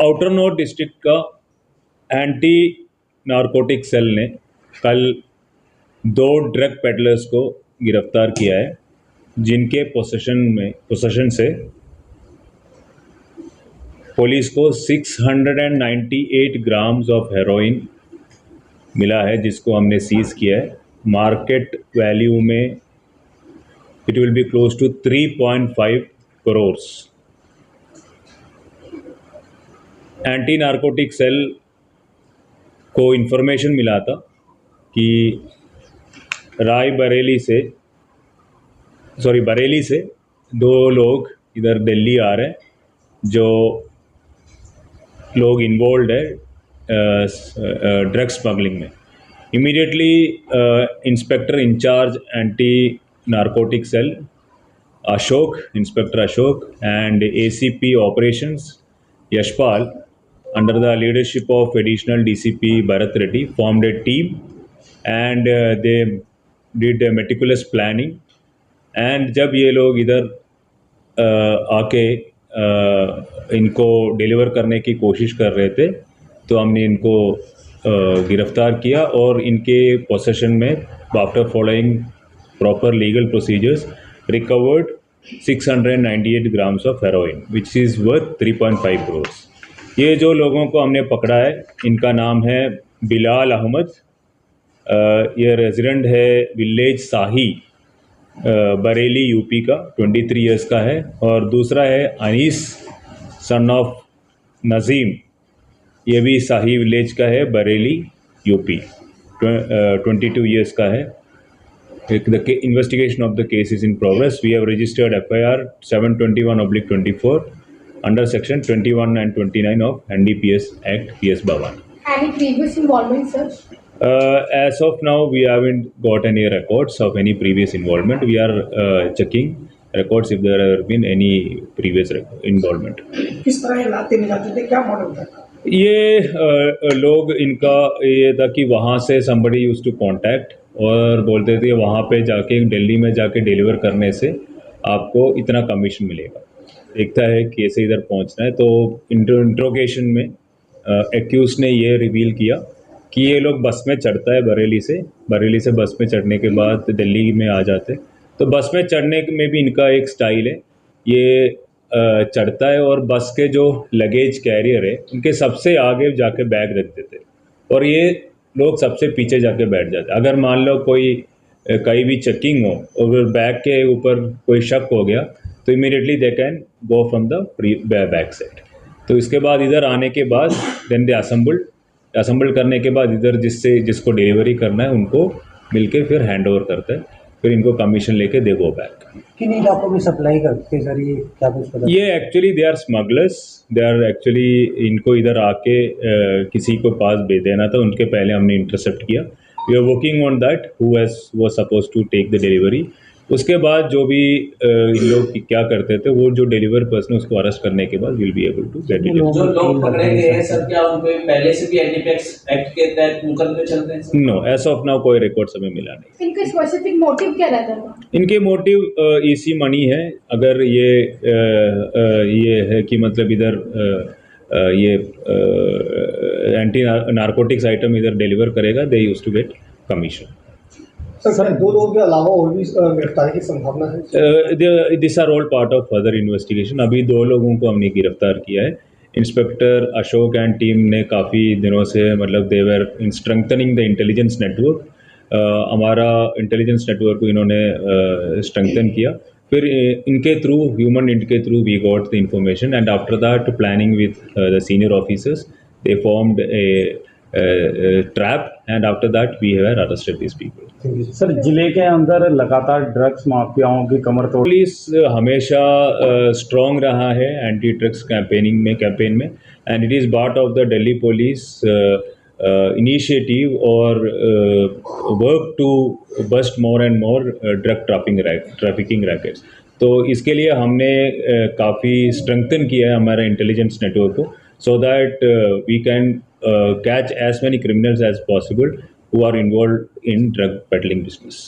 Outer north district का anti narcotic cell ने कल 2 ड्रग पेडलर्स को गिरफ्तार किया है, जिनके पोसेशन से पुलिस को 698 ग्राम्स ऑफ हेरोइन मिला है, जिसको हमने सीज किया है। मार्केट वैल्यू में it will be close to 3.5 crores. Anti narcotic cell को इन्फॉर्मेशन मिला था कि बरेली से 2 लोग इधर दिल्ली आ रहे हैं, जो लोग इन्वॉल्व है ड्रग स्मगलिंग में। Immediately inspector incharge anti narcotic cell inspector Ashok and ACP operations Yashpal, under the leadership of additional DCP Bharat Reddy, formed a team and they did a meticulous planning. And जब ये लोग इधर आके इनको deliver करने की कोशिश कर रहे थे, तो हमने इनको गिरफ्तार किया और इनके पोसेशन में after following proper legal procedures recovered 698 grams of heroin which is worth 3.5 crores. ये जो लोगों को हमने पकड़ा है, इनका नाम है बिलाल अहमद, ये रेजिडेंट है विलेज शाही, बरेली यूपी का, 23 इयर्स का है। और दूसरा है अनीस सन ऑफ नज़ीम, ये भी शाही विलेज का है, बरेली यूपी, 22 इयर्स का है। The investigation of the case is in progress. We have registered FIR 721/24 under section 21 and 29 of NDPS Act PS Bhavan. Any previous involvement, sir? As of now, we haven't got any records of any previous involvement. We are checking records if there have been any previous involvement. किस तरह इलाके में जाते थे, क्या model था? ये लोग, इनका ये था कि वहाँ से somebody used to contact और बोलते थे वहाँ पे जाके दिल्ली में जाके डिलीवर करने से आपको इतना कमीशन मिलेगा। देखता है कैसे इधर पहुँचना है। तो इंट्रोगेशन में एक्यूज ने ये रिवील किया कि ये लोग बस में चढ़ता है बरेली से बस में चढ़ने के बाद दिल्ली में आ जाते। तो बस में चढ़ने में भी इनका एक स्टाइल है, ये चढ़ता है और बस के जो लगेज कैरियर है उनके सबसे आगे जाके बैग रख देते और ये लोग सबसे पीछे जाके बैठ जाते। अगर मान लो कोई कहीं भी चेकिंग हो और बैग के ऊपर कोई शक हो गया तो immediately they can go from the back side. तो इसके बाद इधर आने के बाद देन दे असेंबल करने के बाद इधर जिसको डिलीवरी करना है उनको मिलके फिर हैंड ओवर करते हैं, फिर इनको कमीशन लेके दे गो बैक। किन इलाकों में सप्लाई करते हैं सर, ये क्या कुछ पता? ये actually they are smugglers, they are actually, इनको इधर आके किसी को पास भेज देना था, उनके पहले हमने इंटरसेप्ट किया। We are working on that who was suppose to take the delivery. उसके बाद जो भी लोग क्या करते थे, वो जो डिलीवर पर्सन उसको अरेस्ट करने के बाद will be able to get it. जो लोग पकड़े गए हैं सर, क्या उन पे पहले से भी एनडीपीएस एक्ट के तहत मुकदमे चल रहे हैं? नो, एज ऑफ नाउ कोई रिकॉर्ड हमें मिला नहीं। इनका स्पेसिफिक मोटिव क्या रहता है? इनके मोटिव इसी मनी है। अगर ये है कि मतलब इधर ये एंटी नारकोटिक्स आइटम इधर डिलीवर करेगा, they used to get commission. Sir 2 लोगों के अलावा और भी गिरफ्तारी की संभावना है? This are all part of further investigation. अभी 2 लोगों को हमने गिरफ्तार किया है। इंस्पेक्टर अशोक एंड टीम ने काफ़ी दिनों से मतलब they were in strengthening the intelligence network. हमारा इंटेलिजेंस नेटवर्क को इन्होंने स्ट्रेंथन किया। फिर इनके थ्रू, ह्यूमन इंट के through we got the information and after that planning with the senior officers they formed a trap and after that we have arrested this people. Sir जिले के अंदर लगातार ड्रग्स माफियाओं की कमर तोड़। पुलिस हमेशा strong रहा है एंटी ड्रग्स कैंपेन में and it is part of the Delhi police initiative और work to bust more and more drug trafficking rackets. तो इसके लिए हमने काफ़ी स्ट्रेंथन किया है हमारा इंटेलिजेंस नेटवर्क को, so that we can catch as many criminals as possible who are involved in drug peddling business.